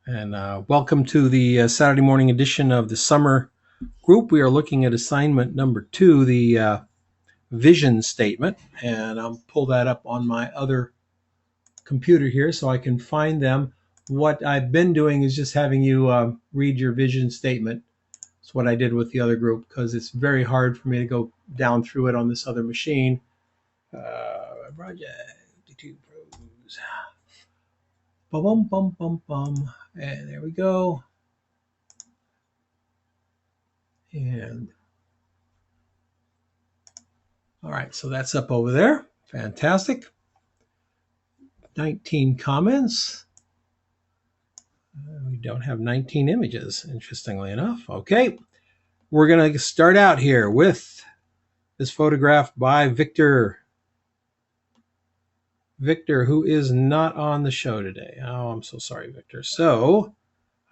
And welcome to the Saturday morning edition of the summer group. We are looking at assignment number 2, the vision statement. And I'll pull that up on my other computer here so I can find them. What I've been doing is just having you read your vision statement. It's what I did with the other group because it's very hard for me to go down through it on this other machine. Project 52 Pros. Bum, bum, bum, bum. And there we go. And all right, so that's up over there. Fantastic. 19 comments. We don't have 19 images, interestingly enough. Okay, we're going to start out here with this photograph by Victor. Victor, who is not on the show today. Oh, I'm so sorry, Victor. So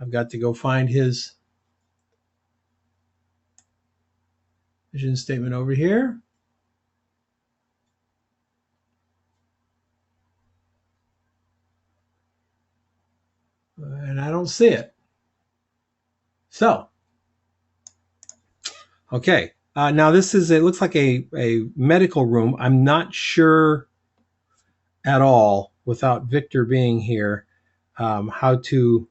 I've got to go find his vision statement over here. And I don't see it. So, okay. Now this is, it looks like a medical room. I'm not sure at all, without Victor being here, how to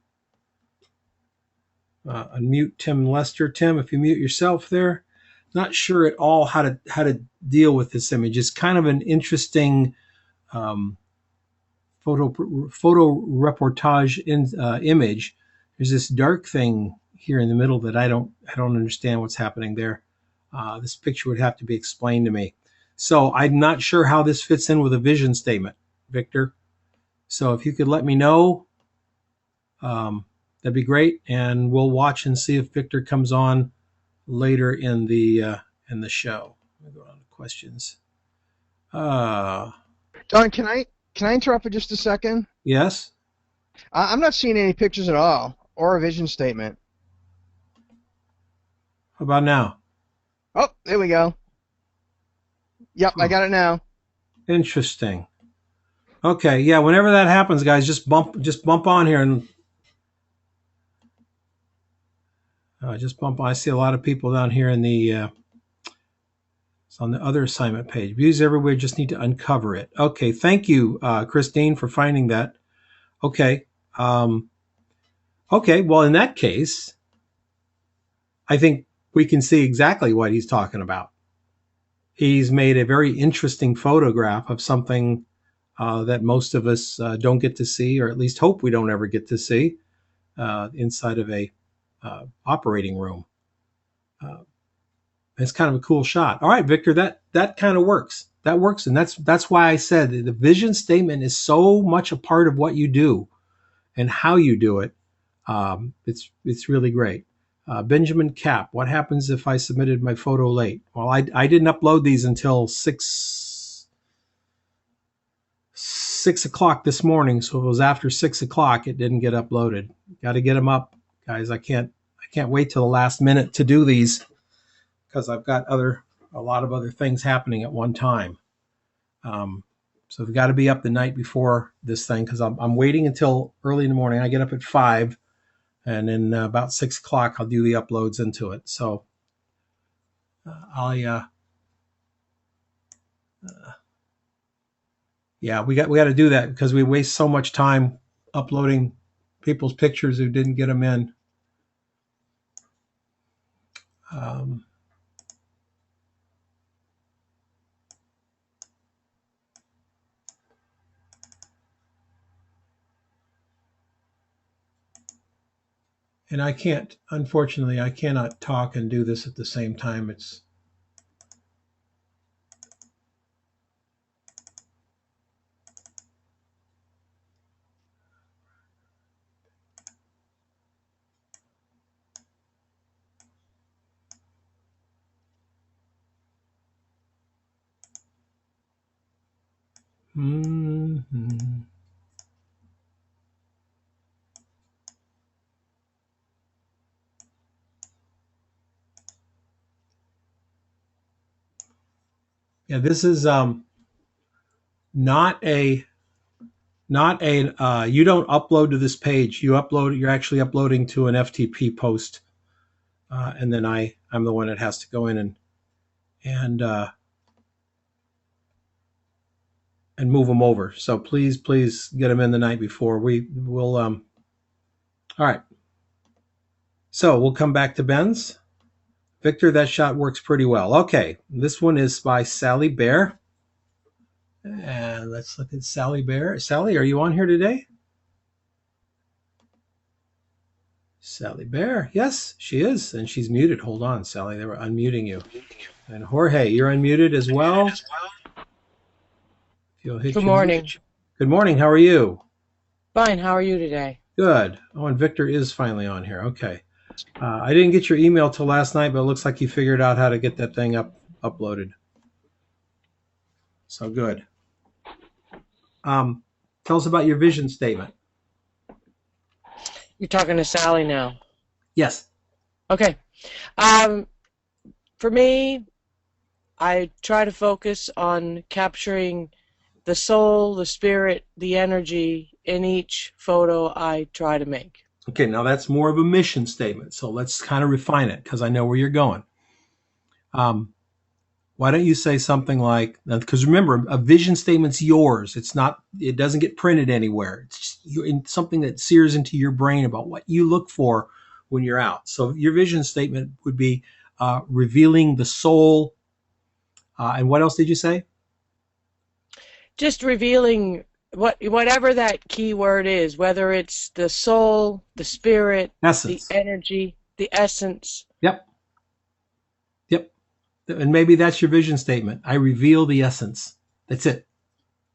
unmute Tim Lester. Tim, if you mute yourself there. Not sure at all how to deal with this image. It's kind of an interesting um, photo reportage image. There's this dark thing here in the middle that I don't understand what's happening there. This picture would have to be explained to me. So I'm not sure how this fits in with a vision statement, Victor. So if you could let me know, that'd be great, and we'll watch and see if Victor comes on later in the show. Let me go on to questions. Don, can I interrupt for just a second? Yes. I'm not seeing any pictures at all or a vision statement. How about now? Oh, there we go. Yep, I got it now. Interesting. Okay, yeah. Whenever that happens, guys, just bump on here and just bump on. I see a lot of people down here in the. It's on the other assignment page. Views everywhere. Just need to uncover it. Okay. Thank you, Christine, for finding that. Okay. Okay. Well, in that case, I think we can see exactly what he's talking about. He's made a very interesting photograph of something that most of us don't get to see, or at least hope we don't ever get to see, inside of a operating room. It's kind of a cool shot. All right, Victor, that kind of works. That works, and that's why I said the vision statement is so much a part of what you do and how you do it. It's really great. Benjamin Cap, what happens if I submitted my photo late? Well, I didn't upload these until 6 o'clock this morning, so if it was after 6 o'clock, it didn't get uploaded. Got to get them up, guys. I can't wait till the last minute to do these because I've got a lot of other things happening at one time. So they've got to be up the night before this thing because I'm waiting until early in the morning. I get up at 5, and then about 6 o'clock I'll do the uploads into it. So yeah, we got to do that because we waste so much time uploading people's pictures who didn't get them in. Um, and I can't, unfortunately, I cannot talk and do this at the same time. It's mm-hmm. Yeah, this is not Not a. You don't upload to this page. You upload. You're actually uploading to an FTP post, and then I'm the one that has to go in and and move them over. So please get them in the night before. We will. All right. So we'll come back to Ben's. Victor, that shot works pretty well. Okay, this one is by Sally Bear. And let's look at Sally Bear. Sally, are you on here today? Sally Bear. Yes, she is. And she's muted. Hold on, Sally. They were unmuting you. And Jorge, you're unmuted as well. Good morning. Good morning. How are you? Fine. How are you today? Good. Oh, and Victor is finally on here. Okay. I didn't get your email till last night, but it looks like you figured out how to get that thing uploaded. So good. Tell us about your vision statement. You're talking to Sally now. Yes. Okay. For me, I try to focus on capturing the soul, the spirit, the energy in each photo I try to make. Okay, now that's more of a mission statement, so let's kind of refine it because I know where you're going. Why don't you say something like, because remember, a vision statement's yours. It's not, it doesn't get printed anywhere. It's just something that sears into your brain about what you look for when you're out. So your vision statement would be revealing the soul. And what else did you say? Just revealing whatever that key word is, whether it's the soul, the spirit, Essence. the energy, the essence. Yep. And maybe that's your vision statement. I reveal the essence. That's it.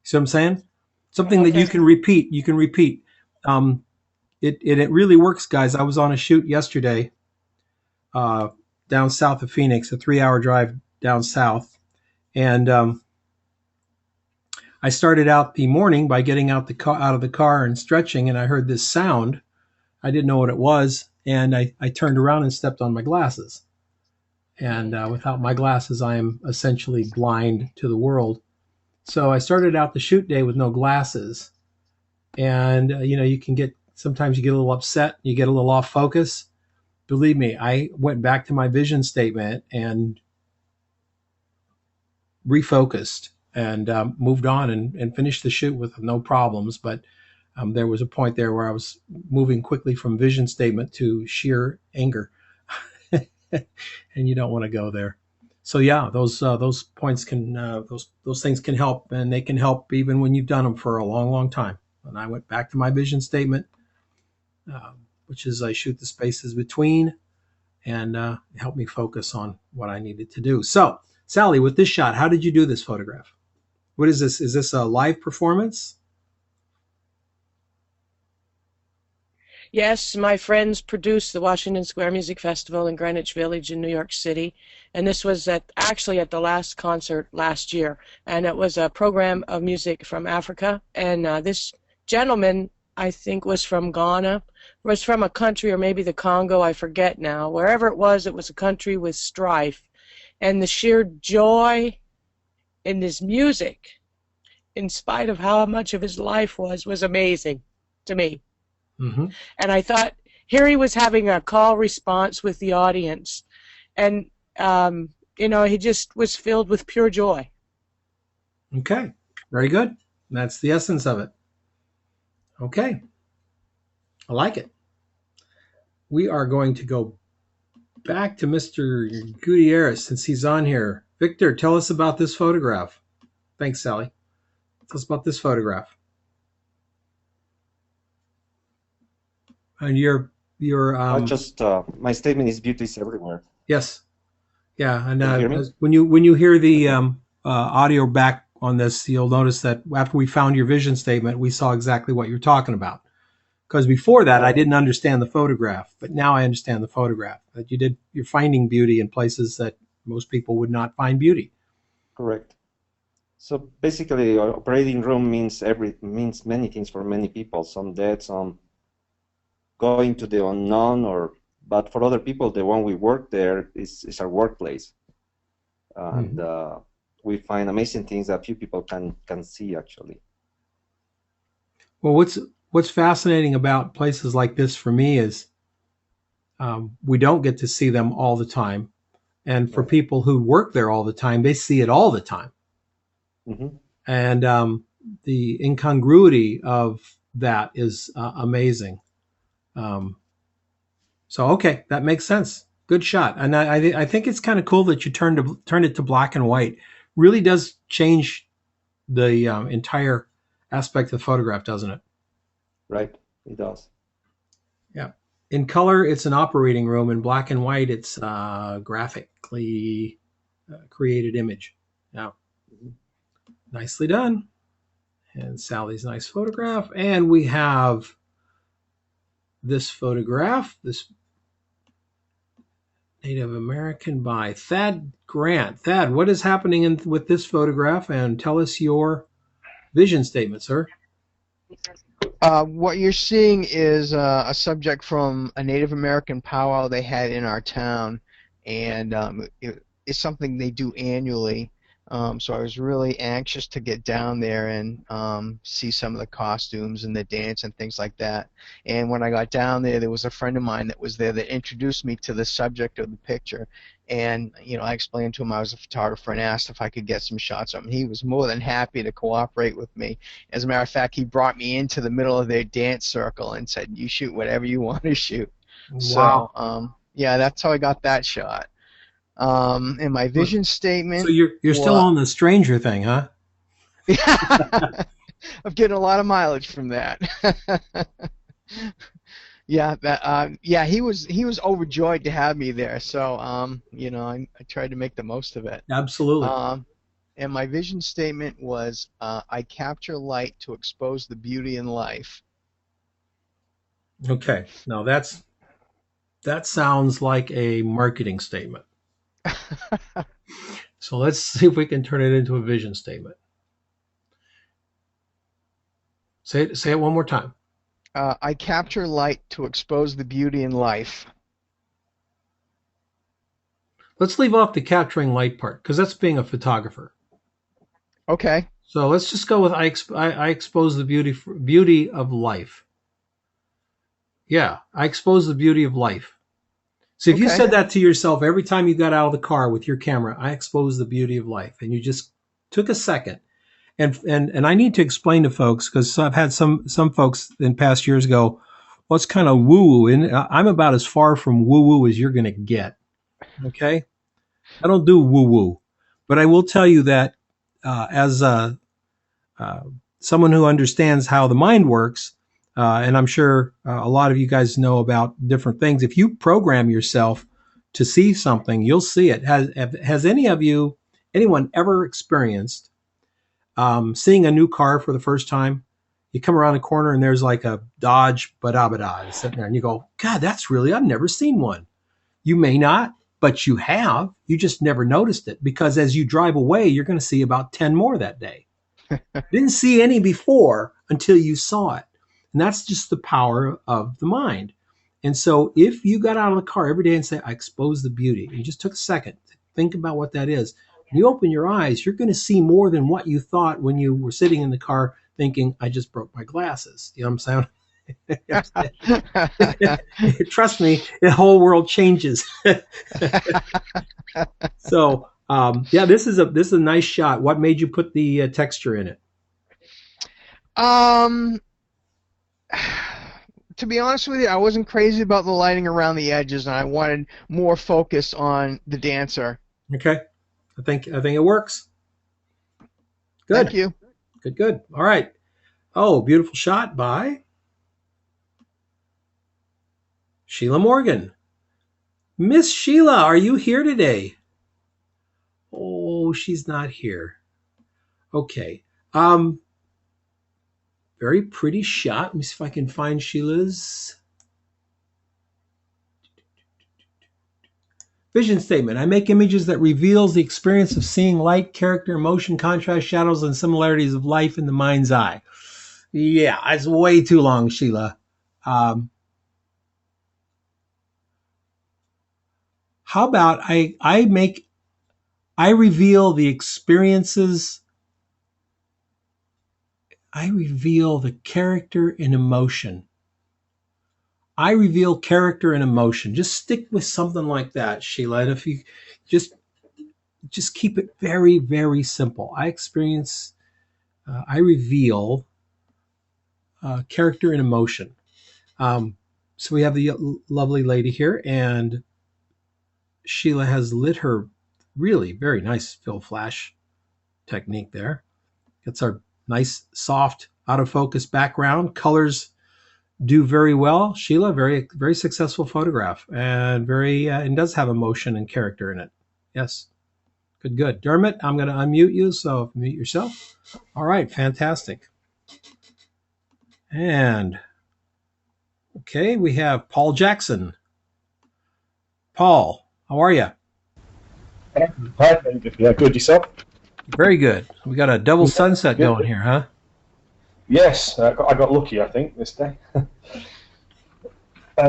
See what I'm saying? Something that you can repeat. You can repeat. It really works, guys. I was on a shoot yesterday down south of Phoenix, a 3-hour drive down south. And I started out the morning by getting out of the car and stretching, and I heard this sound. I didn't know what it was, and I turned around and stepped on my glasses. And without my glasses, I am essentially blind to the world. So I started out the shoot day with no glasses. And, you can sometimes you get a little upset, you get a little off focus. Believe me, I went back to my vision statement and refocused and moved on and finished the shoot with no problems. But there was a point there where I was moving quickly from vision statement to sheer anger. And you don't want to go there. So yeah, those points can those things can help, and they can help even when you've done them for a long time. And I went back to my vision statement, which is I shoot the spaces between, and it helped me focus on what I needed to do. So Sally, with this shot, how did you do this photograph? What is this? Is this a live performance? Yes, my friends produced the Washington Square Music Festival in Greenwich Village in New York City, and this was actually at the last concert last year, and it was a program of music from Africa, and this gentleman, I think, was from Ghana, was from a country, or maybe the Congo, I forget now. Wherever it was a country with strife, and the sheer joy in his music, in spite of how much of his life was amazing to me. Mm-hmm. And I thought, here he was having a call response with the audience, and he just was filled with pure joy. Okay, very good. That's the essence of it. Okay, I like it. We are going to go back to Mr. Gutierrez since he's on here. Victor, tell us about this photograph. Thanks, Sally. Tell us about this photograph. And your my statement is beauty is everywhere. Yes, yeah, and Can you hear me? when you hear the audio back on this, you'll notice that after we found your vision statement, we saw exactly what you're talking about. Because before that, I didn't understand the photograph, but now I understand the photograph. That you're finding beauty in places that most people would not find beauty. Correct. So basically, operating room means many things for many people. Some dead, some going to the unknown, but for other people, the one we work there is our workplace, and we find amazing things that few people can see actually. Well, what's fascinating about places like this for me is we don't get to see them all the time, and for Right. people who work there all the time, they see it all the time. Hmm. And the incongruity of that is amazing. Um, so okay, that makes sense. Good shot, and I think it's kind of cool that you turned it to black and white. Really does change the entire aspect of the photograph, doesn't it? Right. It does. Yeah. In color, it's an operating room. In black and white, it's graphically created image. Yeah, Mhm. nicely done. And Sally's nice photograph. And we have this photograph, this Native American by Thad Grant. Thad, what is happening with this photograph? And tell us your vision statement, sir. What you're seeing is a subject from a Native American powwow they had in our town, and it's something they do annually. So I was really anxious to get down there and see some of the costumes and the dance and things like that. And when I got down there, there was a friend of mine that was there that introduced me to the subject of the picture. And I explained to him I was a photographer and asked if I could get some shots of him. He was more than happy to cooperate with me. As a matter of fact, he brought me into the middle of their dance circle and said, "You shoot whatever you want to shoot." Wow. So, yeah, that's how I got that shot. And my vision So statement you're still was, on the stranger thing, huh? I'm getting a lot of mileage from that. Yeah, he was overjoyed to have me there. So, I tried to make the most of it. Absolutely. Um, and my vision statement was, I capture light to expose the beauty in life. Okay. Now that sounds like a marketing statement. So let's see if we can turn it into a vision statement. Say it one more time. I capture light to expose the beauty in life. Let's leave off the capturing light part because that's being a photographer. Okay. So let's just go with I expose the beauty of life. Yeah, I expose the beauty of life. So if you Okay. said that to yourself every time you got out of the car with your camera, I expose the beauty of life, and you just took a second. And I need to explain to folks because I've had some folks in past years go, "Well, it's kind of woo woo," and I'm about as far from woo woo as you're going to get. Okay, I don't do woo woo, but I will tell you that as uh, someone who understands how the mind works, and I'm sure a lot of you guys know about different things. If you program yourself to see something, you'll see it. Has anyone ever experienced seeing a new car for the first time? You come around the corner and there's like a Dodge Badabada sitting there, and you go, "God, I've never seen one." You may not, but you have. You just never noticed it because as you drive away, you're going to see about 10 more that day. Didn't see any before until you saw it. And that's just the power of the mind. And so if you got out of the car every day and say, I expose the beauty, and you just took a second to think about what that is, when you open your eyes, you're going to see more than what you thought when you were sitting in the car thinking, I just broke my glasses. You know what I'm saying? Trust me, the whole world changes. So, yeah, this is a nice shot. What made you put the texture in it? um, to be honest with you, I wasn't crazy about the lighting around the edges, and I wanted more focus on the dancer. Okay, I think it works. Thank Good, you. good. All right. Oh, beautiful shot by Sheila Morgan. Miss Sheila, are you here today? Oh, she's not here. Okay. Very pretty shot. Let me see if I can find Sheila's vision statement. I make images that reveals the experience of seeing light, character, motion, contrast, shadows, and similarities of life in the mind's eye. Yeah, it's way too long, Sheila. Um, how about I reveal the experiences I reveal the character and emotion. I reveal character and emotion. Just stick with something like that, Sheila. And if you just keep it very, very simple. I reveal character and emotion. So we have the lovely lady here, and Sheila has lit her really very nice fill flash technique there. It's our nice, soft, out of focus background. Colors do very well. Sheila, very, very successful photograph, and and does have emotion and character in it. Yes. Good, good. Dermot, I'm going to unmute you, so mute yourself. All right, fantastic. And, okay, we have Paul Jackson. Paul, how are you? Hi, yeah, good yourself? Very good. We got a double sunset going here, huh? Yes, I got lucky, I think, this day.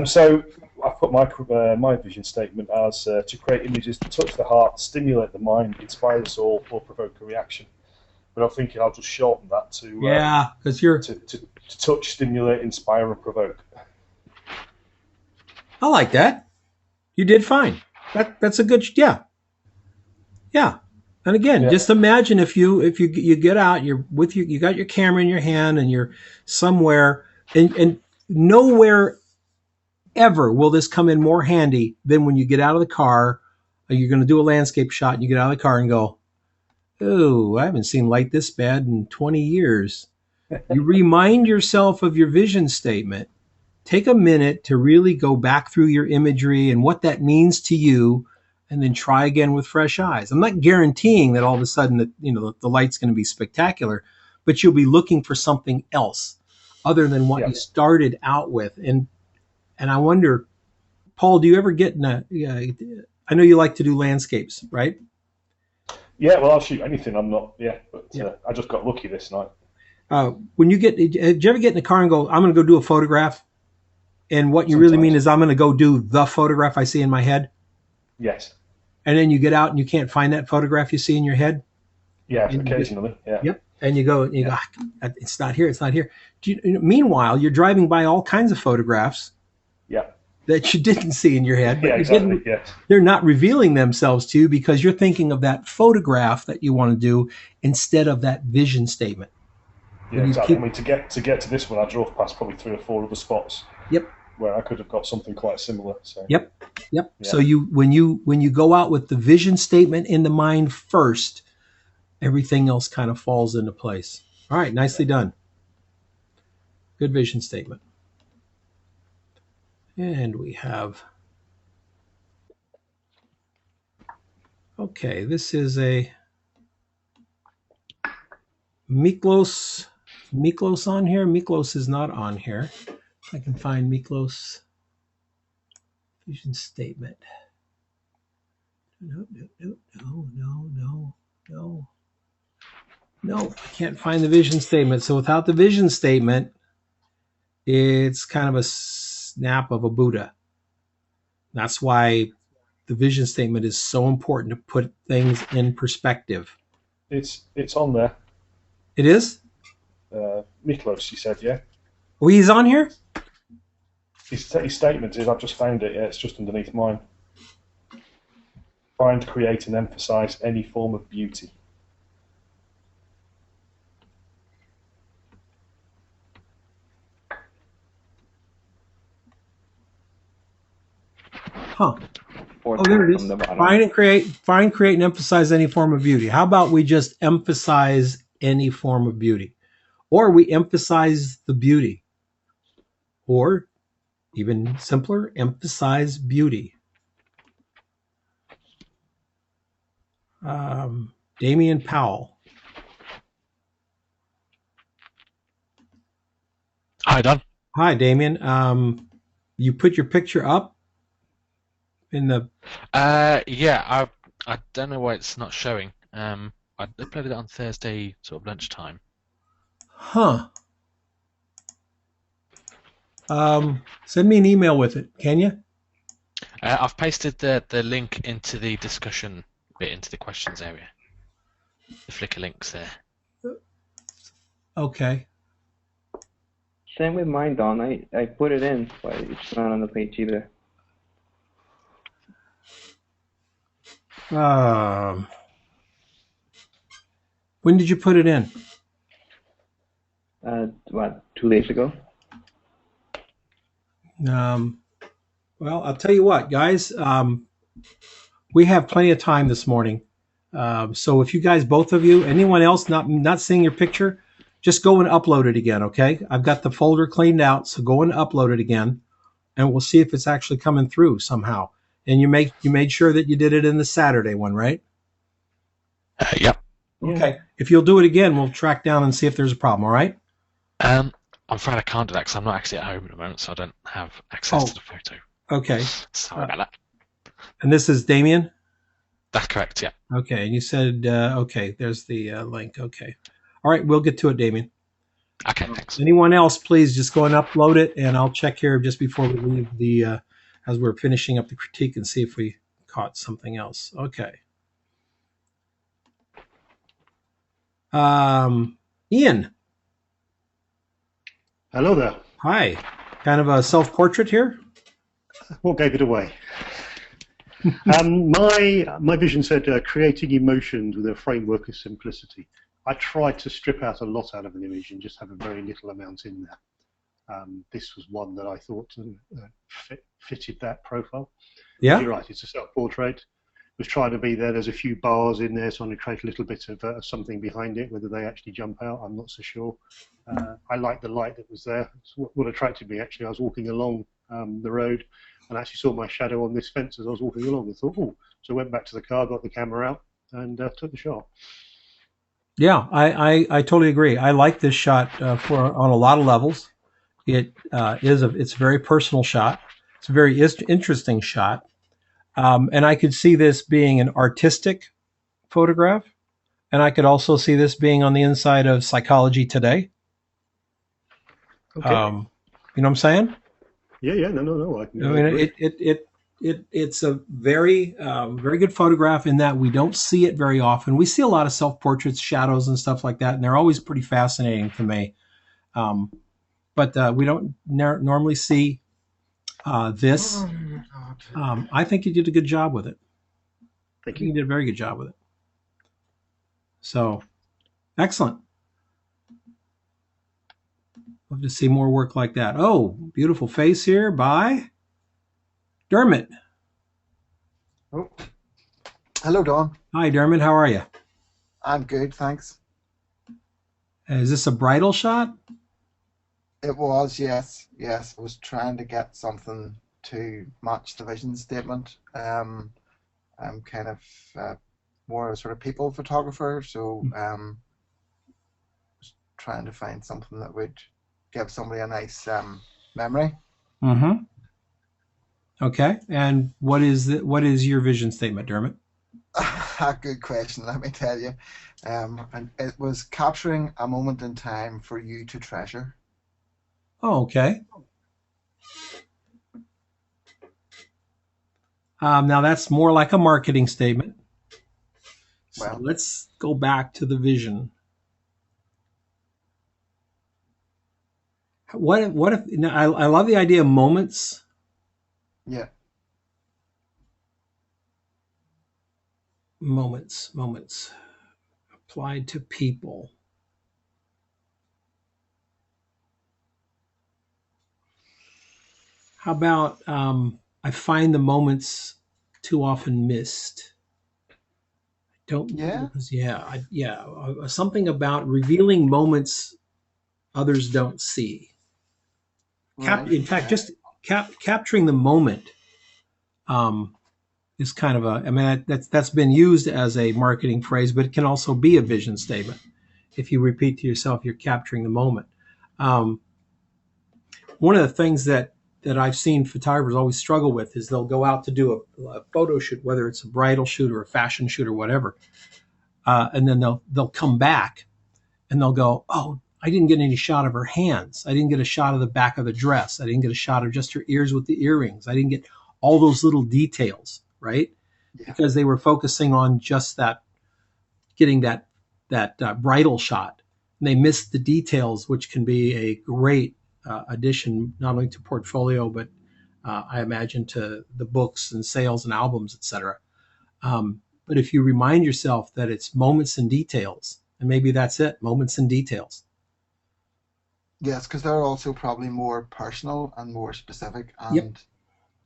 So I put my vision statement as to create images that touch the heart, stimulate the mind, inspire us all, or provoke a reaction. But I'm thinking I'll just shorten that to yeah, because you're to touch, stimulate, inspire, and provoke. I like that. You did fine. That's a good yeah. And again, Yeah. just imagine if you get out, you got your camera in your hand and you're somewhere, and nowhere ever will this come in more handy than when you get out of the car. You're going to do a landscape shot and you get out of the car and go, oh, I haven't seen light this bad in 20 years. You remind yourself of your vision statement. Take a minute to really go back through your imagery and what that means to you, and then try again with fresh eyes. I'm not guaranteeing that all of a sudden that the light's going to be spectacular, but you'll be looking for something else other than what you started out with. And I wonder, Paul, do you ever get in I know you like to do landscapes, right? Yeah, well, I'll shoot anything. I'm not, but I just got lucky this night. When did you ever get in the car and go, I'm going to go do a photograph? And what you really mean is I'm going to go do the photograph I see in my head? Yes. And then you get out and you can't find that photograph you see in your head? Yeah, occasionally. Yeah. Yep. And you go, it's not here. It's not here. Meanwhile, you're driving by all kinds of photographs. Yeah. That you didn't see in your head. But exactly. Yes. They're not revealing themselves to you because you're thinking of that photograph that you want to do instead of that vision statement. Yeah, exactly. I mean, to get to this one, I drove past probably 3 or 4 other spots. Yep. Where I could have got something quite similar. So. Yep. Yeah. So when you go out with the vision statement in the mind first, everything else kind of falls into place. All right, nicely done. Good vision statement. And we have, okay, this is a Miklos on here. Miklos is not on here. I can find Miklos vision statement. No, I can't find the vision statement. So without the vision statement, it's kind of a snap of a Buddha. That's why the vision statement is so important to put things in perspective. It's on there. It is? Miklos, you said, yeah? Oh, he's on here? His statement is, I've just found it, it's just underneath mine. Find, create, and emphasize any form of beauty. Huh. Oh, there it is. Find, create, and emphasize any form of beauty. How about we just emphasize any form of beauty? Or we emphasize the beauty. Or, even simpler, emphasize beauty. Damian Powell. Hi, Don. Hi, Damian. You put your picture up in the... Yeah, I don't know why it's not showing. I uploaded it on Thursday, sort of lunchtime. Huh. Send me an email with it, can you? I've pasted the link into the discussion bit, into the questions area. The Flickr link's there. Okay. Same with mine, Don. I put it in, but it's not on the page either. When did you put it in? What, 2 days ago? Well, I'll tell you what, guys. We have plenty of time this morning. So if you guys, both of you, anyone else not seeing your picture, just go and upload it again, okay? I've got the folder cleaned out, so go and upload it again, and we'll see if it's actually coming through somehow. And you made sure that you did it in the Saturday one, right? Yep. Okay. If you'll do it again, we'll track down and see if there's a problem, all right? I'm afraid I can't do that because I'm not actually at home at the moment, so I don't have access to the photo. Okay. Sorry about that. And this is Damien? That's correct, yeah. Okay. And you said, okay, there's the link. Okay. All right. We'll get to it, Damien. Okay, thanks. Anyone else, please just go and upload it, and I'll check here just before we leave the, as we're finishing up the critique and see if we caught something else. Okay. Ian. Hello there. Hi. Kind of a self-portrait here? What gave it away? My vision said creating emotions with a framework of simplicity. I tried to strip out a lot out of an image and just have a very little amount in there. This was one that I thought fitted that profile. Yeah. You're right, it's a self-portrait. Was trying to be there. There's a few bars in there, trying to create a little bit of something behind it. Whether they actually jump out, I'm not so sure. I liked the light that was there. It's what attracted me, actually. I was walking along the road and actually saw my shadow on this fence as I was walking along. I thought, oh. So I went back to the car, got the camera out, and took the shot. Yeah, I totally agree. I like this shot on a lot of levels. It's a very personal shot. It's a very interesting shot. And I could see this being an artistic photograph, and I could also see this being on the inside of Psychology Today. Okay. You know what I'm saying? Yeah. No. I mean, it's a very very good photograph in that we don't see it very often. We see a lot of self-portraits, shadows, and stuff like that, and they're always pretty fascinating to me. But we don't normally see this. I think you did a good job with it. Thank You you. did a very good job with it. So, excellent. Love to see more work like that. Oh, beautiful face here by Dermot. Oh, hello, Don. Hi, Dermot. How are you? I'm good, thanks. Is this a bridal shot? It was, yes. I was trying to get something to match the vision statement. I'm kind of more a sort of people photographer, so was trying to find something that would give somebody a nice memory. Mm-hmm. Okay. And what is your vision statement, Dermot? A good question, let me tell you. And it was capturing a moment in time for you to treasure. Oh, okay. Now that's more like a marketing statement. So Well, let's go back to the vision. What if now, I love the idea of moments. yeah. Moments applied to people. How about I find the moments too often missed. Don't Yeah. something about revealing moments others don't see. Right. In fact, just capturing the moment is kind of that's been used as a marketing phrase, but it can also be a vision statement. If you repeat to yourself, you're capturing the moment. One of the things that I've seen photographers always struggle with is they'll go out to do a photo shoot, whether it's a bridal shoot or a fashion shoot or whatever, and then they'll come back and they'll go, oh, I didn't get any shot of her hands. I didn't get a shot of the back of the dress. I didn't get a shot of just her ears with the earrings. I didn't get all those little details, right? Yeah. Because they were focusing on just that, getting that bridal shot. they miss the details, which can be a great addition not only to portfolio, but I imagine to the books and sales and albums, etc. But if you remind yourself that it's moments and details, and maybe that's it, moments and details. Yes, because they're also probably more personal and more specific, and Yep.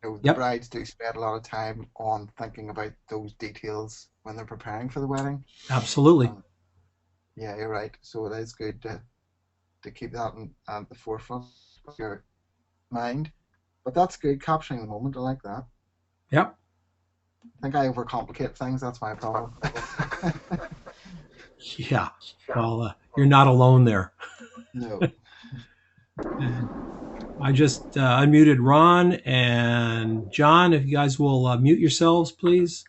the Yep. brides do spend a lot of time on thinking about those details when they're preparing for the wedding. Absolutely. Yeah, you're right. So it is good to keep that at the forefront of your mind. But that's good, capturing the moment. I like that. Yep. I think I overcomplicate things. That's my problem. Yeah. Well, you're not alone there. No. I just unmuted Ron and John. If you guys will mute yourselves, please.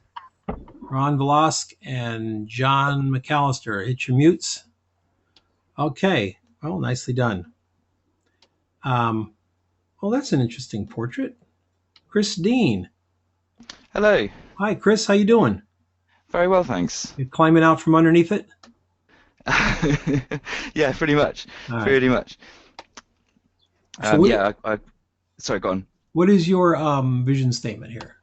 Ron Velosk and John McAllister. Hit your mutes. Okay. Well, nicely done. Well, that's an interesting portrait. Chris Dean. Hello. Hi, Chris. How you doing? Very well, thanks. You climbing out from underneath it? Yeah, pretty much. All right. Pretty much. So yeah, sorry, go on. What is your vision statement here?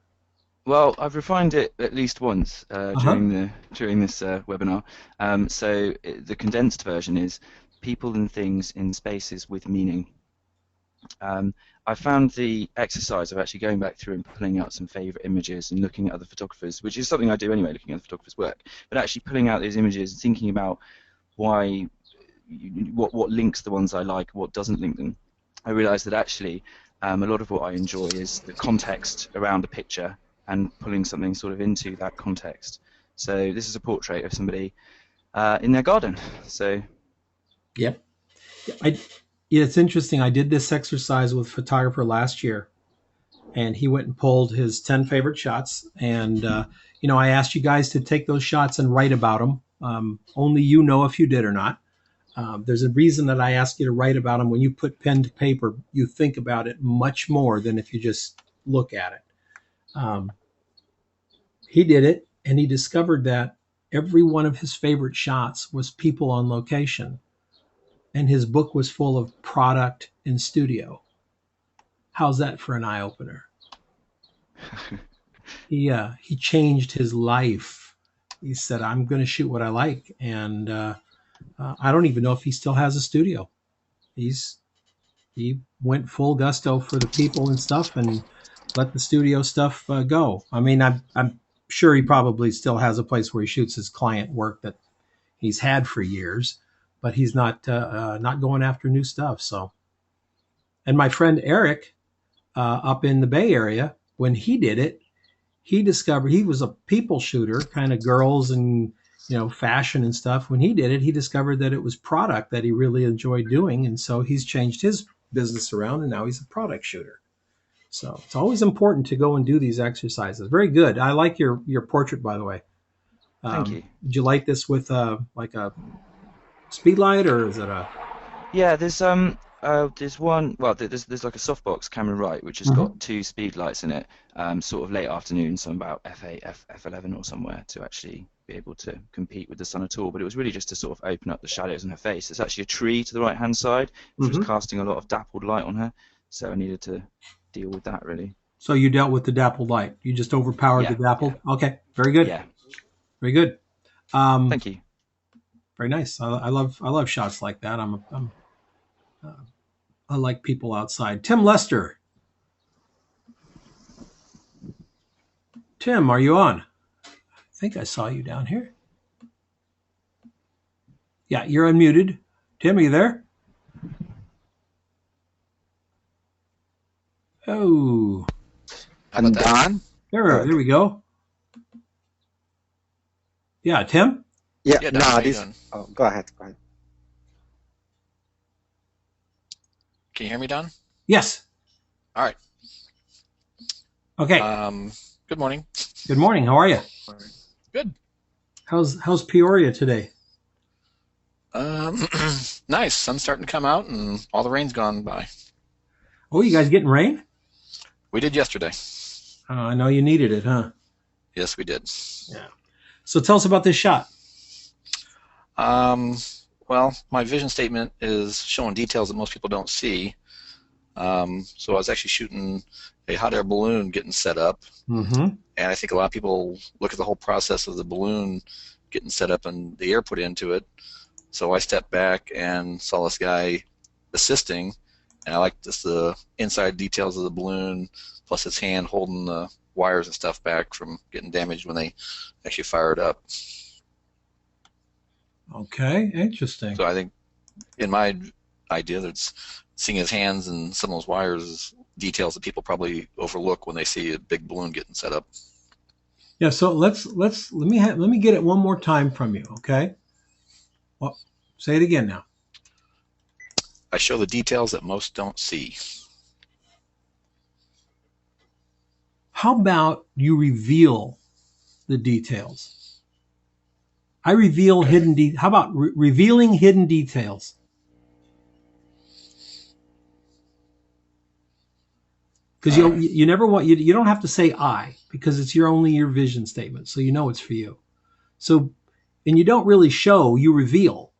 Well, I've refined it at least once during this webinar. The condensed version is people and things in spaces with meaning. I found the exercise of actually going back through and pulling out some favourite images and looking at other photographers, which is something I do anyway, looking at the photographer's work, but actually pulling out those images and thinking about what links the ones I like, what doesn't link them. I realised that actually a lot of what I enjoy is the context around a picture and pulling something sort of into that context. So this is a portrait of somebody in their garden. So. Yep. Yeah, it's interesting. I did this exercise with a photographer last year, and he went and pulled his 10 favorite shots. And, I asked you guys to take those shots and write about them. Only you know if you did or not. There's a reason that I ask you to write about them. When you put pen to paper, you think about it much more than if you just look at it. He did it, and he discovered that every one of his favorite shots was people on location. And his book was full of product in studio. How's that for an eye-opener? He changed his life. He said, I'm going to shoot what I like. And I don't even know if he still has a studio. He went full gusto for the people and stuff and let the studio stuff go. I mean, I'm sure he probably still has a place where he shoots his client work that he's had for years. But he's not going after new stuff. So, and my friend Eric, up in the Bay Area, when he did it, he discovered he was a people shooter, kind of girls and fashion and stuff. When he did it, he discovered that it was product that he really enjoyed doing, and so he's changed his business around, and now he's a product shooter. So it's always important to go and do these exercises. Very good. I like your portrait, by the way. Thank you. Did you light this with like a Speedlight, or is it a? Yeah, there's one. Well, there's like a softbox camera right, which has got two speed lights in it. Sort of late afternoon, so about F8, F11 or somewhere to actually be able to compete with the sun at all. But it was really just to sort of open up the shadows on her face. It's actually a tree to the right hand side, which was casting a lot of dappled light on her. So I needed to deal with that really. So you dealt with the dappled light. You just overpowered the dappled. Yeah. Okay, very good. Yeah. Very good. Thank you. Very nice. I love shots like that. I like people outside. Tim Lester. Tim, are you on? I think I saw you down here. Yeah, you're unmuted. Tim, are you there? Oh. I'm Don. There we go. Yeah, Tim? Yeah, no, this. Oh, go ahead. Can you hear me, Don? Yes. All right. Okay. Good morning. Good morning. How are you? Good. How's Peoria today? Nice. Sun's starting to come out, and all the rain's gone by. Oh, you guys getting rain? We did yesterday. I know you needed it, huh? Yes, we did. Yeah. So tell us about this shot. Well, Well, my vision statement is showing details that most people don't see. So I was actually shooting a hot air balloon getting set up, Mm-hmm. and I think a lot of people look at the whole process of the balloon getting set up and the air put into it. So I stepped back and saw this guy assisting, and I liked just the inside details of the balloon, plus his hand holding the wires and stuff back from getting damaged when they actually fire it up. Okay, interesting. So I think, in my idea, that's seeing his hands and some of those wires is details that people probably overlook when they see a big balloon getting set up. Yeah, so let me get it one more time from you, okay? Well, say it again now. I show the details that most don't see. How about you reveal the details? I reveal hidden how about revealing hidden details? Because you never want you don't have to say I, because it's only your vision statement, so you know it's for you. So, and you don't really show, you reveal,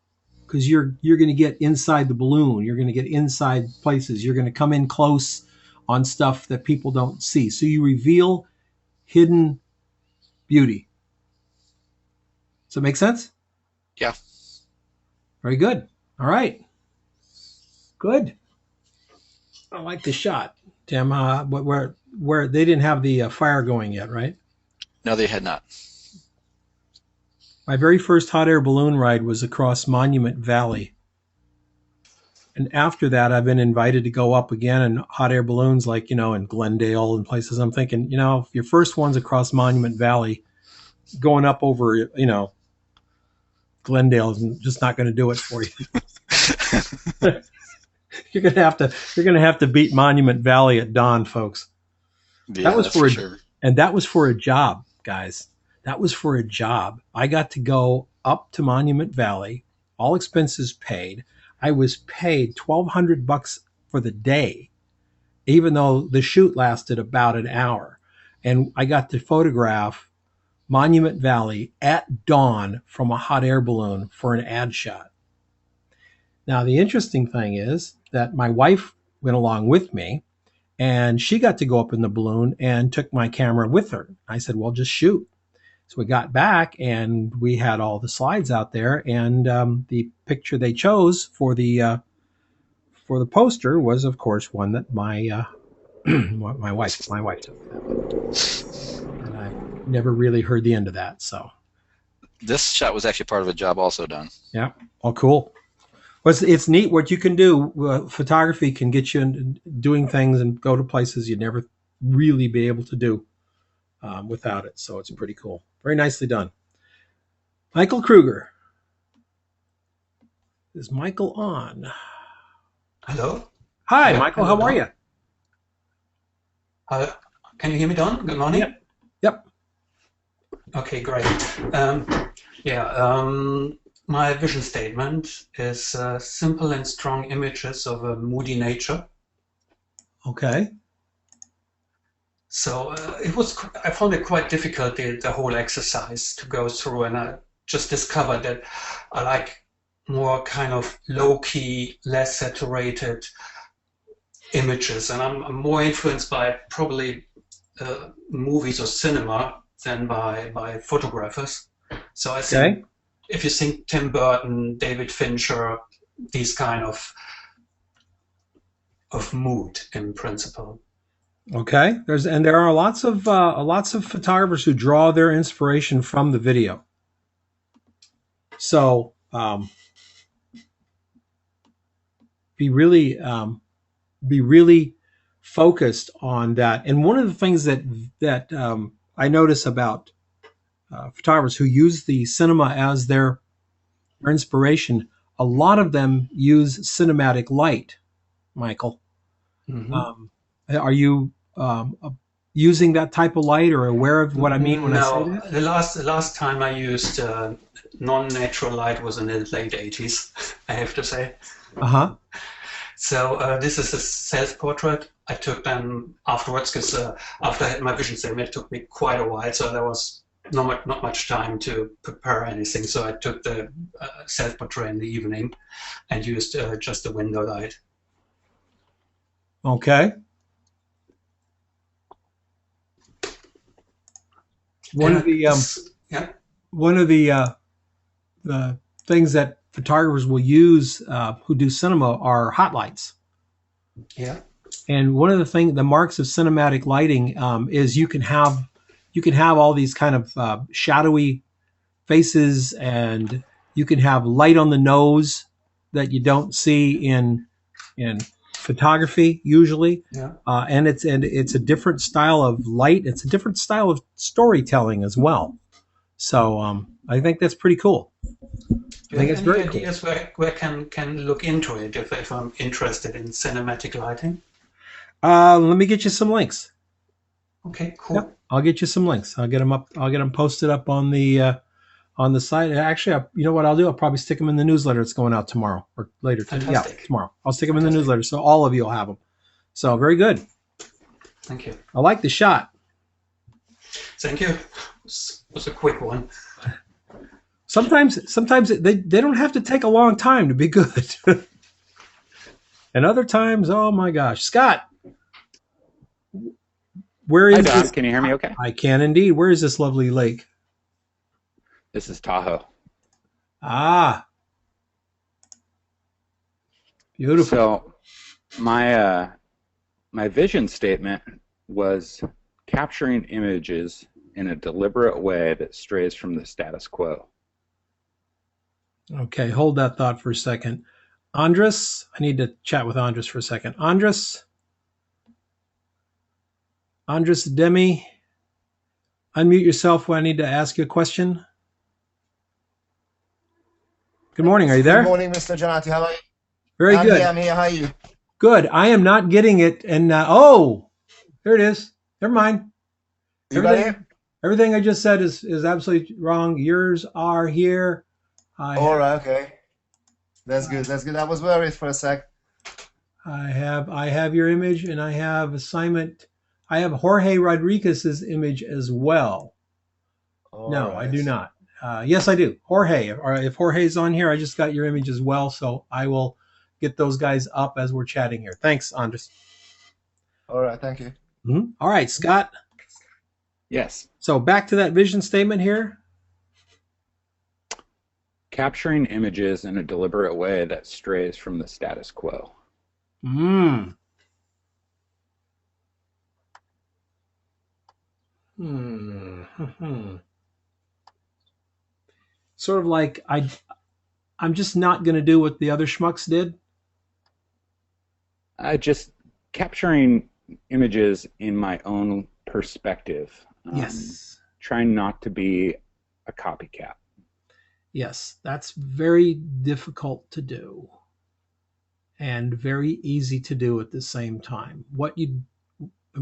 because you're going to get inside the balloon, you're going to get inside places, you're going to come in close on stuff that people don't see. So you reveal hidden beauty. Does that make sense? Yeah. Very good. All right. Good. I like the shot, Tim. Where they didn't have the fire going yet, right? No, they had not. My very first hot air balloon ride was across Monument Valley. And after that, I've been invited to go up again in hot air balloons, like, in Glendale and places. I'm thinking, if your first one's across Monument Valley, going up over, Glendale is just not going to do it for you. You're gonna have to beat Monument Valley at dawn, folks. Yeah, that was that's for sure. And that was for a job, guys. That was for a job. I got to go up to Monument Valley, all expenses paid. I was paid $1,200 for the day, even though the shoot lasted about an hour. And I got to photograph Monument Valley at dawn from a hot air balloon for an ad shot. Now, the interesting thing is that my wife went along with me, and she got to go up in the balloon and took my camera with her. I said, well, just shoot. So we got back, and we had all the slides out there, and the picture they chose for the poster was, of course, one that my my wife took. And I never really heard the end of that. So this shot was actually part of a job also done. Yeah. Oh, cool. Well, it's neat what you can do. Photography can get you doing things and go to places you'd never really be able to do without it. So it's pretty cool. Very nicely done. Michael Kruger. Is Michael on? Hello. Hi, Yeah, Michael. hello, How are Don. you? Can you hear me, Don? Good morning. Yep. Okay, great. My vision statement is simple and strong images of a moody nature. Okay. So I found it quite difficult, the whole exercise to go through, and I just discovered that I like more kind of low-key, less saturated images, and I'm more influenced by probably movies or cinema than by photographers. So I think if you think Tim Burton, David Fincher, these kind of mood in principle. Okay. There are lots of photographers who draw their inspiration from the video. So be really focused on that. And one of the things that I notice about photographers who use the cinema as their inspiration, a lot of them use cinematic light. Michael, are you using that type of light, or aware of what I mean when I say that? The last time I used non-natural light was in the late 80s, I have to say. So this is a self-portrait I took then afterwards, because after I had my vision statement, it took me quite a while. So there was not much time to prepare anything, so I took the self-portrait in the evening and used just the window light. Okay. One of the things that photographers will use who do cinema are hot lights. Yeah. And one of the marks of cinematic lighting is you can have all these kind of shadowy faces, and you can have light on the nose that you don't see in photography usually. Yeah. And it's a different style of light. It's a different style of storytelling as well. So I think that's pretty cool. Do you have any ideas where can look into it if I'm interested in cinematic lighting? Let me get you some links. Okay, cool. Yep, I'll get you some links. I'll get them up. I'll get them posted up on the site. Actually, you know what I'll do? I'll probably stick them in the newsletter. It's going out tomorrow or later. Yeah, tomorrow. I'll stick them in the newsletter so all of you will have them. So very good. Thank you. I like the shot. Thank you. It was a quick one. Sometimes they don't have to take a long time to be good. And other times, oh my gosh. Scott, where is Hi, Don. this? Can you hear me okay? I can indeed. Where is this lovely lake? This is Tahoe. Ah. Beautiful. So my vision statement was capturing images in a deliberate way that strays from the status quo. Okay, hold that thought for a second. Andres, I need to chat with Andres for a second. Andres Demi, unmute yourself when I need to ask you a question. Good morning. Are you there? Good morning, Mr. Janati. How are you? Very good. I'm here. How are you? Good. I am not getting it. And oh, there it is. Never mind. You got it? Everything I just said is absolutely wrong. Yours are here. All right. Okay. That's good. That's good. I was worried for a sec. I have your image, and I have assignment. I have Jorge Rodriguez's image as well. No, I do not. Yes, I do. Jorge. If Jorge's on here, I just got your image as well, so I will get those guys up as we're chatting here. Thanks, Andres. All right. Thank you. Mm-hmm. All right, Scott. Yes. So back to that vision statement here. Capturing images in a deliberate way that strays from the status quo. Sort of like I'm just not going to do what the other schmucks did. Just capturing images in my own perspective. Yes. Trying not to be a copycat. Yes, that's very difficult to do and very easy to do at the same time. Why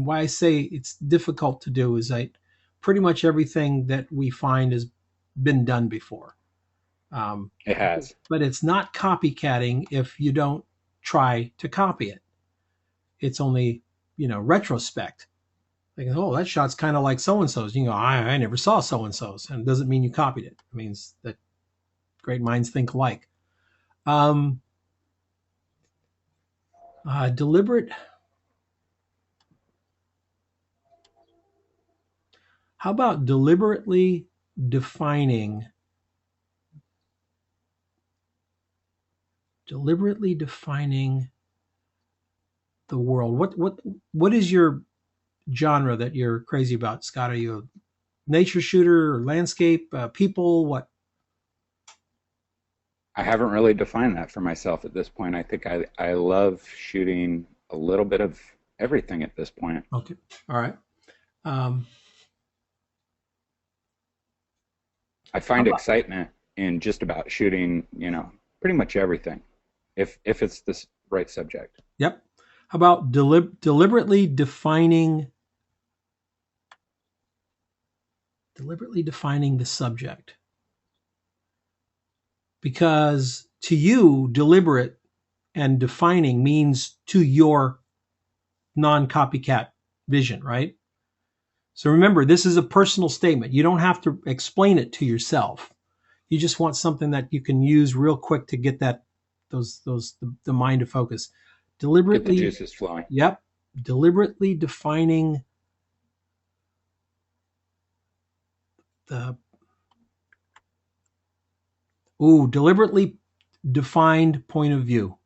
I say it's difficult to do is that pretty much everything that we find has been done before. It has. But it's not copycatting if you don't try to copy it. It's only, retrospect. Like, oh, that shot's kind of like so-and-so's. You go, I never saw so-and-so's. And it doesn't mean you copied it. It means that great minds think alike. Deliberate. How about deliberately defining the world? What is your genre that you're crazy about, Scott? Are you a nature shooter or landscape, people? What? I haven't really defined that for myself at this point. I think I love shooting a little bit of everything at this point. Okay. All right. I find excitement in just about shooting, pretty much everything, if it's the right subject. Yep. How about deliberately defining the subject? Because to you, deliberate and defining means to your non-copycat vision, right? So remember, this is a personal statement. You don't have to explain it to yourself. You just want something that you can use real quick to get that the mind to focus. Deliberately, Get the juices flowing. Yep. Deliberately defining deliberately defined point of view.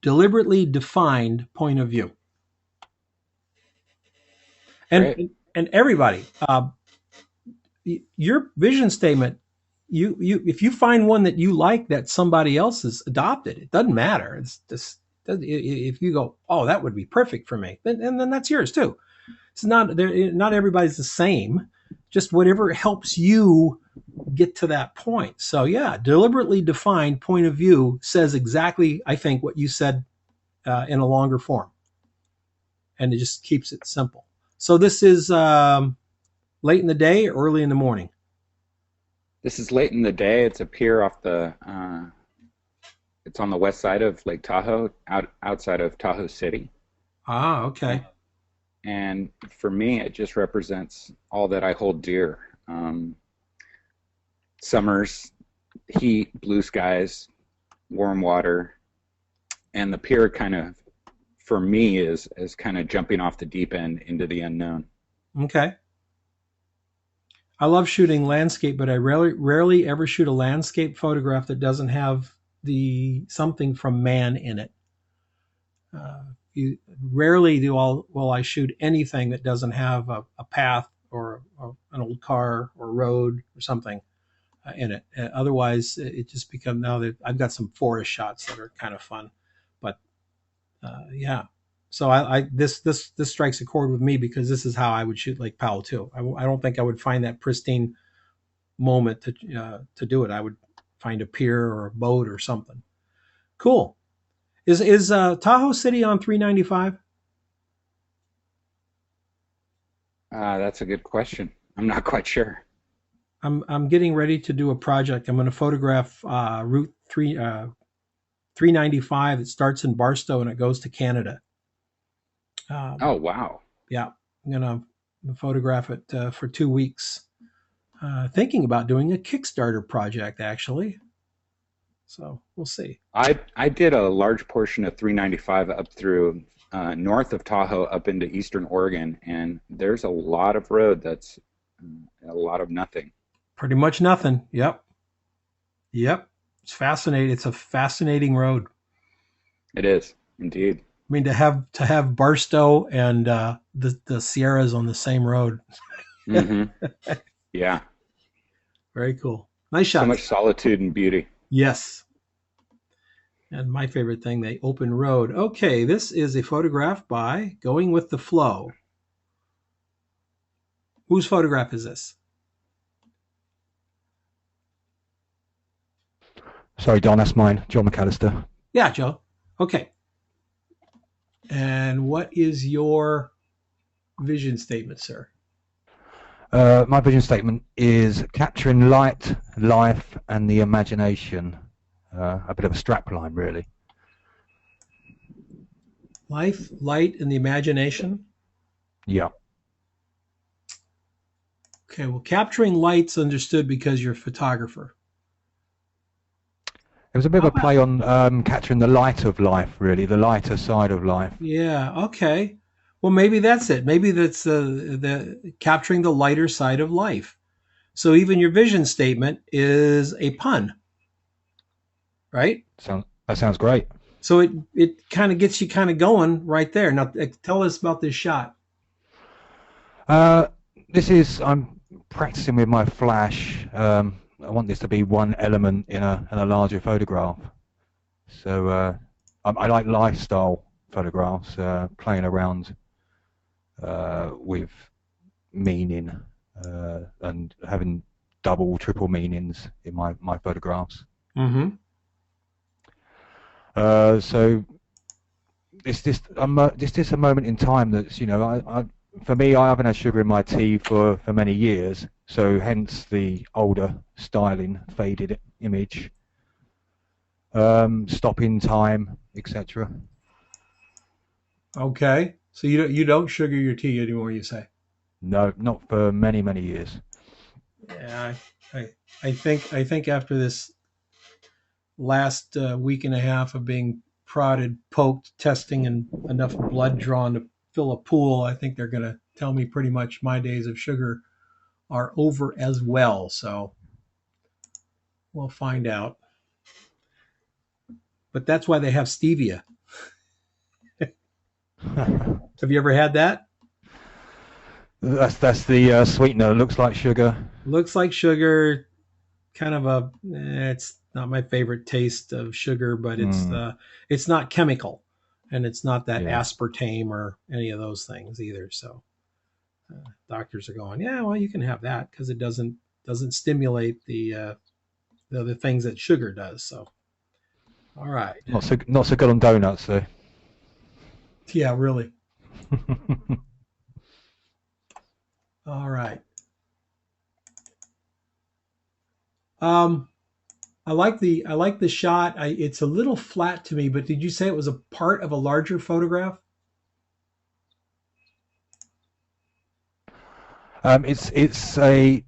Deliberately defined point of view. And everybody, your vision statement, you if you find one that you like that somebody else has adopted, it doesn't matter. It's just, if you go, oh, that would be perfect for me, and then that's yours too. It's not everybody's the same. Just whatever helps you get to that point. So yeah, deliberately defined point of view says exactly, I think, what you said in a longer form, and it just keeps it simple. So this is late in the day, or early in the morning? This is late in the day. It's a pier off the. It's on the west side of Lake Tahoe, outside of Tahoe City. Ah, okay. And for me, it just represents all that I hold dear. Summers, heat, blue skies, warm water, and the pier kind of, for me, is kind of jumping off the deep end into the unknown. Okay. I love shooting landscape, but I rarely ever shoot a landscape photograph that doesn't have something from man in it. Rarely will I shoot anything that doesn't have a path or an old car or road or something in it. Otherwise, it just becomes, now that I've got some forest shots that are kind of fun, but yeah. So this strikes a chord with me, because this is how I would shoot Lake Powell too. I don't think I would find that pristine moment to do it. I would find a pier or a boat or something. Cool. Is Tahoe City on 395? That's a good question. I'm not quite sure. I'm getting ready to do a project. I'm going to photograph Route 395. It starts in Barstow and it goes to Canada. Oh, wow. Yeah, I'm going to photograph it for 2 weeks. Thinking about doing a Kickstarter project, actually. So we'll see. I did a large portion of 395 up through north of Tahoe up into eastern Oregon, and there's a lot of road that's a lot of nothing. Pretty much nothing. Yep. It's fascinating. It's a fascinating road. It is, indeed. I mean, to have Barstow and the Sierras on the same road. Mm-hmm. Yeah. Very cool. Nice shot. So much solitude and beauty. Yes. And my favorite thing, the open road. Okay, this is a photograph by Going with the Flow. Whose photograph is this? Sorry, Don, that's mine. John McAllister. Yeah, Joe. Okay. And what is your vision statement, sir? My vision statement is capturing light, life, and the imagination. A bit of a strapline, really. Life, light, and the imagination? Yeah. Okay, well, capturing light's understood because you're a photographer. It was a bit of a play on capturing the light of life, really, the lighter side of life. Yeah, okay. Well, maybe that's it. Maybe that's the capturing the lighter side of life. So even your vision statement is a pun, right? That sounds great. So it kind of gets you kind of going right there. Now, tell us about this shot. I'm practicing with my flash. I want this to be one element in a larger photograph. So I like lifestyle photographs, playing around with meaning and having double, triple meanings in my photographs. Mm-hmm. So it's just a moment in time that's, for me, I haven't had sugar in my tea for many years, so hence the older styling, faded image, stopping time, etc. Okay, so you don't sugar your tea anymore, you say? No, not for many, many years. Yeah, I think after this last week and a half of being prodded, poked, testing, and enough blood drawn to fill a pool, I think they're going to tell me pretty much my days of sugar are over as well. So we'll find out. But that's why they have stevia. Have you ever had that? That's the sweetener. Looks like sugar. Looks like sugar. Kind of a. It's not my favorite taste of sugar, but it's not chemical, and it's not that aspartame or any of those things either. So doctors are going, yeah, well, you can have that because it doesn't stimulate the other things that sugar does. So, all right. Not so good on donuts, though. Yeah, really. All right. I like the shot. It's a little flat to me, but did you say it was a part of a larger photograph? It's a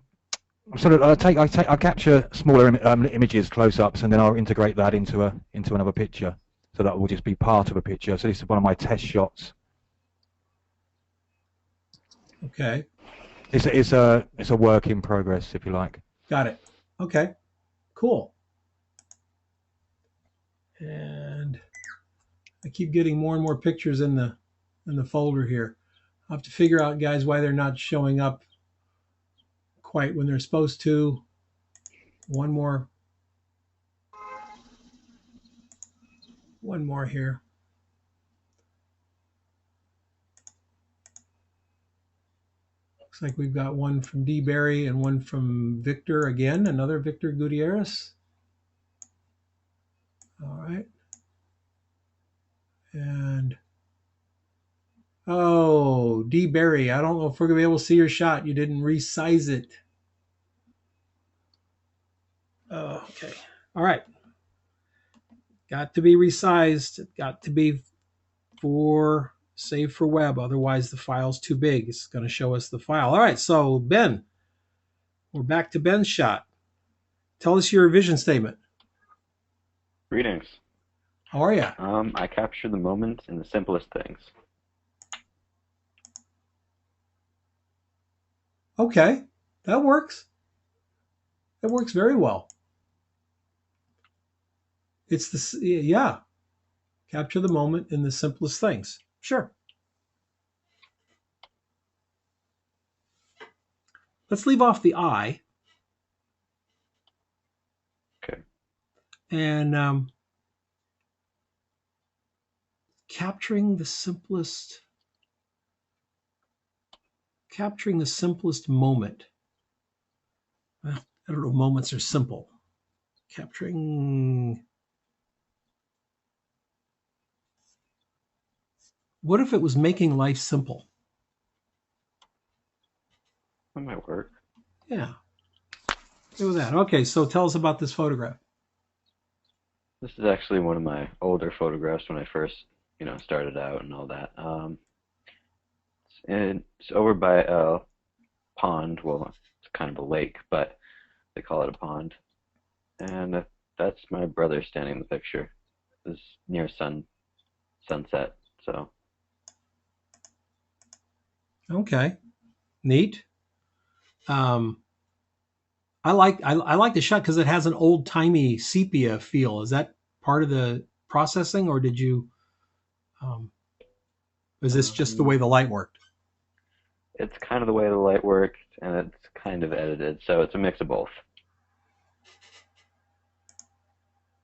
sort of I capture smaller images, close-ups, and then I'll integrate that into another picture. So that will just be part of a picture. So this is one of my test shots. Okay. It's a work in progress, if you like. Got it. Okay. Cool. And I keep getting more and more pictures in the folder here. I'll have to figure out, guys, why they're not showing up quite when they're supposed to. One more here. Looks like we've got one from D. Barry and one from Victor again, another Victor Gutierrez. All right. And oh, D. Barry, I don't know if we're going to be able to see your shot. You didn't resize it. Oh, okay. All right. Got to be resized. Got to be save for web. Otherwise, the file's too big. It's going to show us the file. All right. So, Ben, we're back to Ben's shot. Tell us your vision statement. Greetings. How are you? I capture the moment in the simplest things. Okay. That works. That works very well. It's yeah. Capture the moment in the simplest things. Sure. Let's leave off the I. Okay. And capturing the simplest moment. Well, I don't know if moments are simple. Capturing. What if it was making life simple? That might work. Yeah. Do that. Okay, so tell us about this photograph. This is actually one of my older photographs when I first, started out and all that. It's over by a pond. Well, it's kind of a lake, but they call it a pond. And that's my brother standing in the picture. It's near sunset, so. Okay, neat. I like the shot because it has an old timey sepia feel. Is that part of the processing, or did you? Is this just the way the light worked? It's kind of the way the light worked, and it's kind of edited, so it's a mix of both.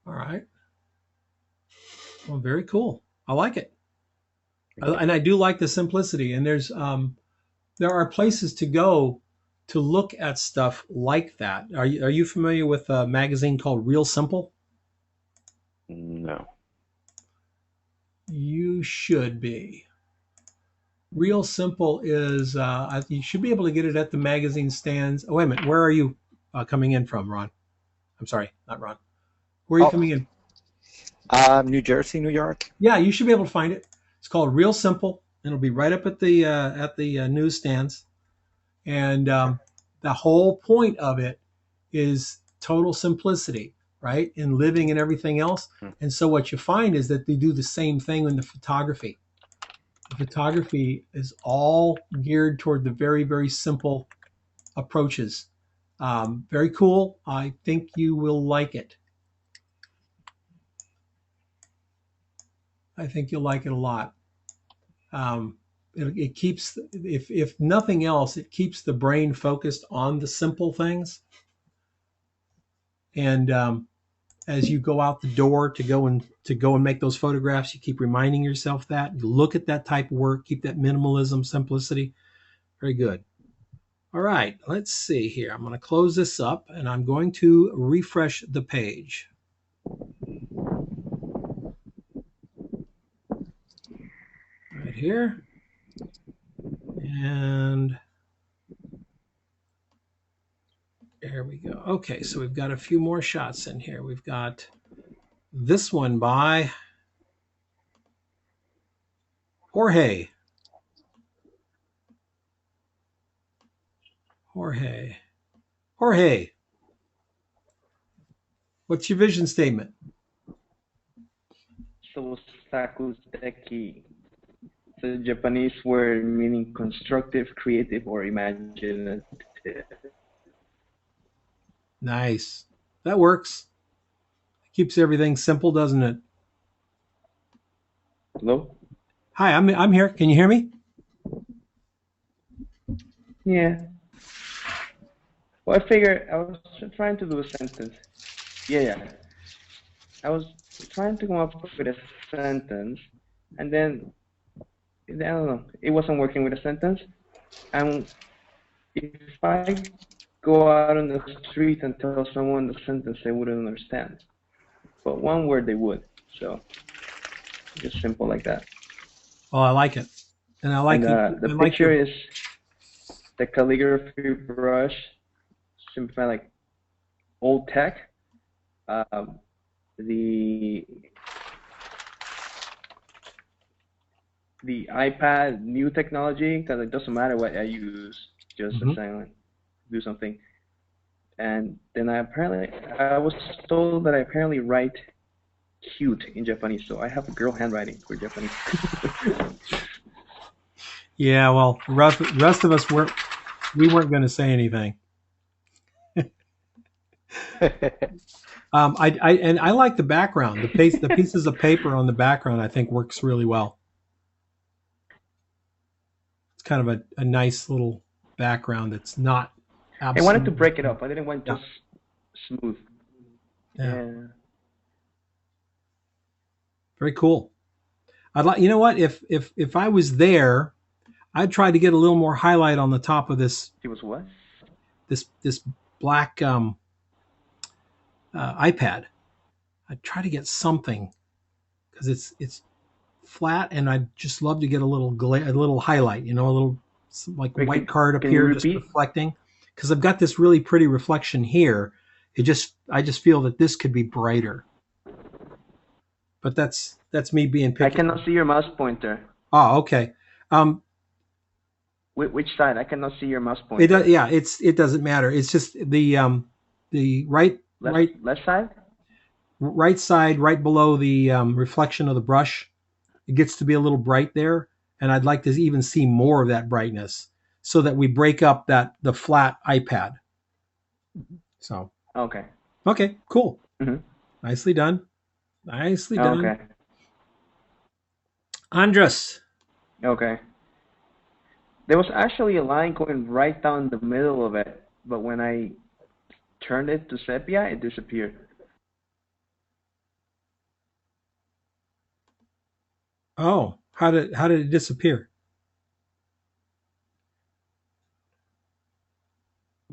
All right. Well, very cool. I like it. And I do like the simplicity. And there are places to go to look at stuff like that. Are you familiar with a magazine called Real Simple? No. You should be. Real Simple is, you should be able to get it at the magazine stands. Oh, wait a minute. Where are you coming in from, Ron? I'm sorry, not Ron. Where are you coming in? New Jersey, New York. Yeah, you should be able to find it. It's called Real Simple. It'll be right up at the newsstands. And the whole point of it is total simplicity, right? In living and everything else. And so what you find is that they do the same thing in the photography. The photography is all geared toward the very, very simple approaches. Very cool. I think you will like it. I think you'll like it a lot. It keeps, if nothing else, it keeps the brain focused on the simple things. And as you go out the door to go and make those photographs, you keep reminding yourself that. You look at that type of work, keep that minimalism, simplicity. Very good. All right, let's see here. I'm going to close this up and I'm going to refresh the page. Right here. And there we go. Okay, so we've got a few more shots in here. We've got this one by Jorge. Jorge, what's your vision statement? Sousakusteki. The Japanese word meaning constructive, creative, or imaginative. Nice. That works. Keeps everything simple, doesn't it? Hello? Hi, I'm here. Can you hear me? Yeah. Well, I figured I was trying to do a sentence. Yeah. I was trying to come up with a sentence, and then I don't know, it wasn't working with a sentence. And if I go out on the street and tell someone the sentence, they wouldn't understand. But one word they would. So just simple like that. Oh, I like it. And I like the picture is the calligraphy brush, simplified like old tech. The iPad, new technology, because it doesn't matter what I use, just a silent, do something. And then I was told that I apparently write cute in Japanese, so I have a girl handwriting for Japanese. Yeah, well, the rest of us weren't going to say anything. I like the background. The pieces of paper on the background I think works really well. It's kind of a nice little background that's not absolutely. I wanted to break it up. I didn't want just smooth. Yeah. Very cool. I'd like, you know what? If I was there, I'd try to get a little more highlight on the top of this. It was what? This black iPad. I'd try to get something because it's flat, and I'd just love to get a little highlight, a little like white card up here just reflecting, because I've got this really pretty reflection here. I just feel that this could be brighter, but that's me being picky. I cannot see your mouse pointer. Oh, okay. Which side? I cannot see your mouse pointer. It doesn't matter. It's just the left side. Right side, right below the reflection of the brush. It gets to be a little bright there, and I'd like to even see more of that brightness so that we break up the flat iPad. So. Okay. Okay, cool. Nicely done. Nicely done. Okay. Andres. Okay. There was actually a line going right down the middle of it, but when I turned it to sepia, it disappeared. Oh, how did it disappear?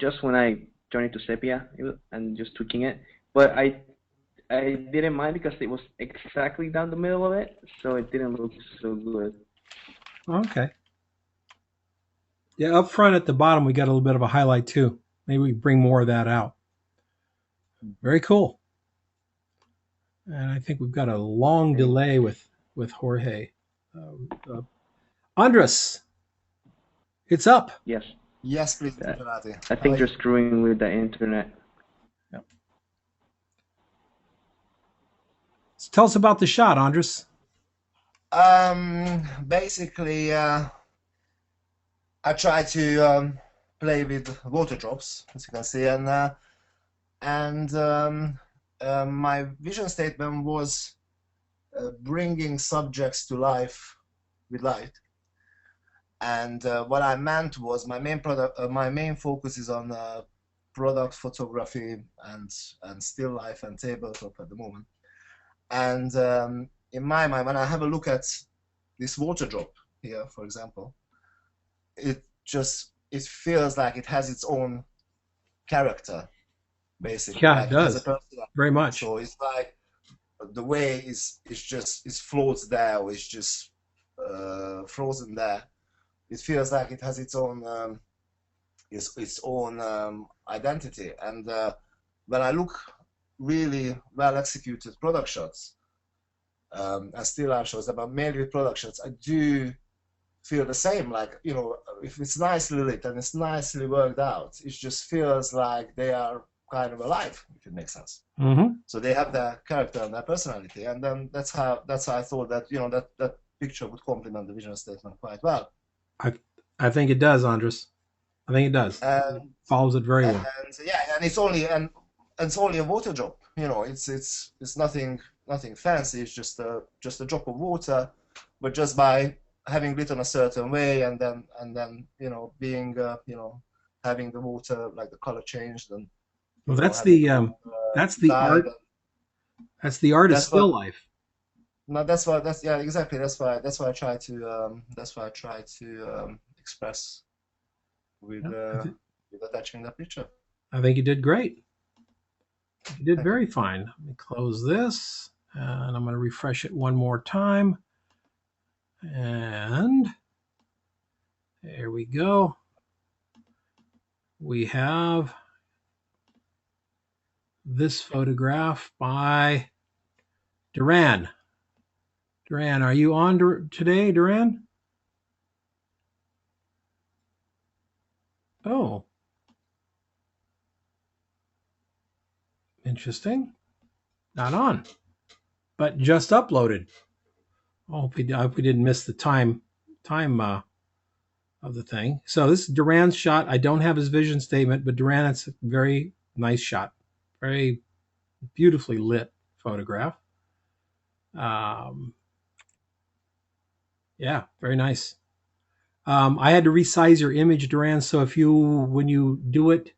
Just when I turned it to sepia and just tweaking it, but I didn't mind because it was exactly down the middle of it, so it didn't look so good. Okay. Yeah, up front at the bottom we got a little bit of a highlight too. Maybe we bring more of that out. Very cool. And I think we've got a long delay with Jorge. Andres, it's up. Yes. Yes, please, Donati. I think you're screwing with the internet. So tell us about the shot, Andres. Basically, I try to play with water drops, as you can see, and my vision statement was bringing subjects to life with light. And what I meant was my main focus is on product photography and still life and tabletop at the moment. And in my mind, when I have a look at this water drop here, for example, it feels like it has its own character, basically. Yeah, like it does. Very much. So it's like the way it floats there, or it's just frozen there. It feels like it has its own identity. And when I look really well executed product shots and still life shots, but mainly with product shots, I do feel the same. Like, you know, if it's nicely lit and it's nicely worked out, it just feels like they are kind of alive, if it makes sense. Mm-hmm. So they have their character and their personality, and then that's how I thought that, you know, that picture would complement the vision statement quite well. I think it does, Andres. I think it does. Follows it very well. And it's only a water drop. You know, it's nothing fancy. It's just a drop of water, but just by having lit in a certain way, and then you know, being having the water, like the color changed, and well, that's the art. That's the art of still life. No, exactly. That's why I try to express with attaching that picture. I think you did great. You did very fine. Let me close this, and I'm going to refresh it one more time. And there we go. We have this photograph by Duran. Duran, are you on today, Duran? Oh. Interesting. Not on, but just uploaded. I hope we didn't miss the time of the thing. So this is Duran's shot. I don't have his vision statement, but Duran, it's a very nice shot. Very beautifully lit photograph. Yeah, very nice. I had to resize your image, Duran, so when you do it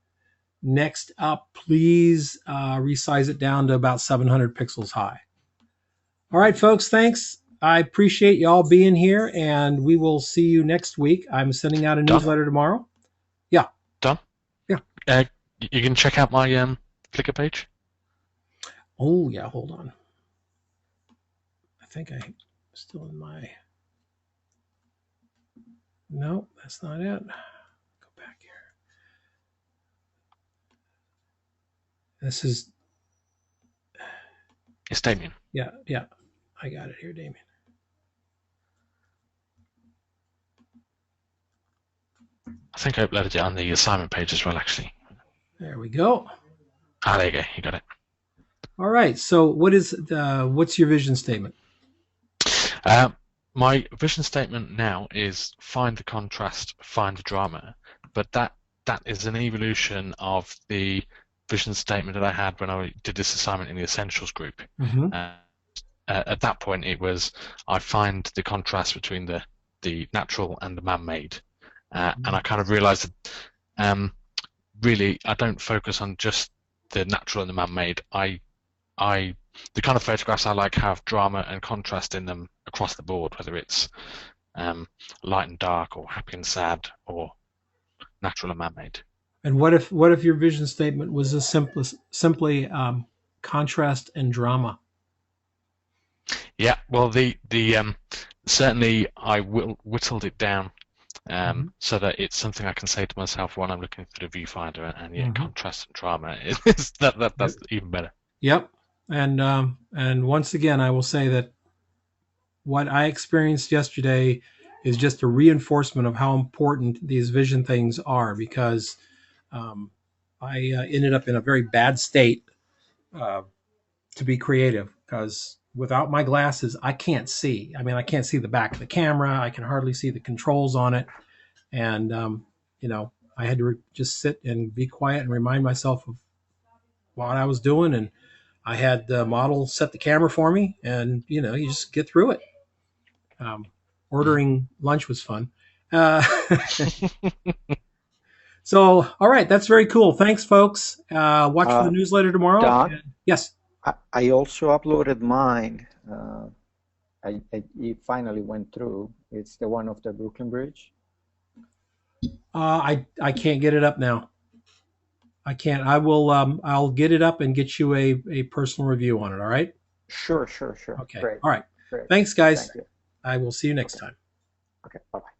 next up, please resize it down to about 700 pixels high. All right, folks, thanks. I appreciate you all being here, and we will see you next week. I'm sending out a newsletter tomorrow. Yeah. Done? Yeah. You can check out my Flickr page. Oh, yeah, hold on. I think I'm still in my... No, that's not it. Go back here. This is... It's Damien. Yeah. I got it here, Damien. I think I uploaded it on the assignment page as well, actually. There we go. There you go. You got it. All right. So what's your vision statement? My vision statement now is find the contrast, find the drama. But that is an evolution of the vision statement that I had when I did this assignment in the Essentials group. Mm-hmm. At that point, it was I find the contrast between the natural and the man-made. And I kind of realized that really I don't focus on just the natural and the man-made. The kind of photographs I like have drama and contrast in them across the board, whether it's light and dark, or happy and sad, or natural and man-made. And what if your vision statement was as simply contrast and drama? Yeah, well, the certainly I whittled it down so that it's something I can say to myself when I'm looking through the viewfinder, and contrast and drama is that's even better. Yep, and once again, I will say that what I experienced yesterday is just a reinforcement of how important these vision things are, because I ended up in a very bad state to be creative, because without my glasses, I can't see. I mean, I can't see the back of the camera. I can hardly see the controls on it. And, you know, I had to just sit and be quiet and remind myself of what I was doing. And I had the model set the camera for me, and, you know, you just get through it. Ordering lunch was fun. So, all right, that's very cool. Thanks, folks. Watch for the newsletter tomorrow. Don? Yes. I also uploaded mine. It finally went through. It's the one of the Brooklyn Bridge. I can't get it up now. I can't. I will. I'll get it up and get you a personal review on it. All right. Sure. Okay. Great. All right. Great. Thanks, guys. Thank you. I will see you next time. Okay. Bye-bye.